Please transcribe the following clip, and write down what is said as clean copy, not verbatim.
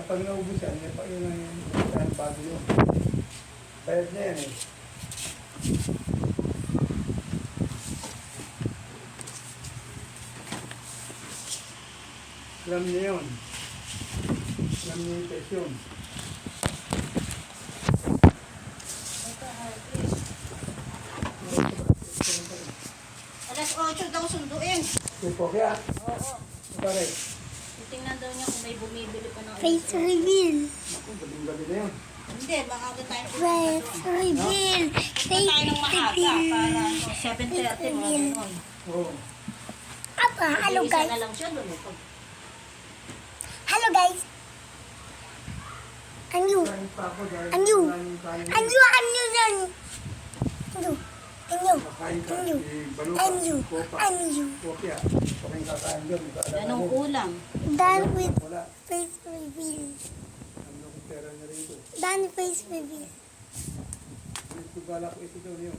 pag naubusan, may pa yun ang bago yun. Bayad na yan eh. Alam niya yun. Alam niya yung test yun. Alas 8 daw sunduin. Tipo kaya, Oo. pare. Tingnan daw niya kung may bumibili pa ng Face reveal. Ako, gabi na yun. Hindi, baka doon tayo Face reveal. Punta tayo ng maaga para 7:30 mga ganun. Oo. Apa, hello Isa guys. na lang siya doon. Hello guys. Anyo. Kain pa ako dahil Anyo. maraming kanin. Anyo. Kain ka, Anyo. baluka, Anyo. kopa, Anyo. kopya. Pakain kakain doon. Anong ulam? Done with Wala. face reveal. Ano kung pera na rin ito. Done face reveal. Ito balak ko ito doon yun.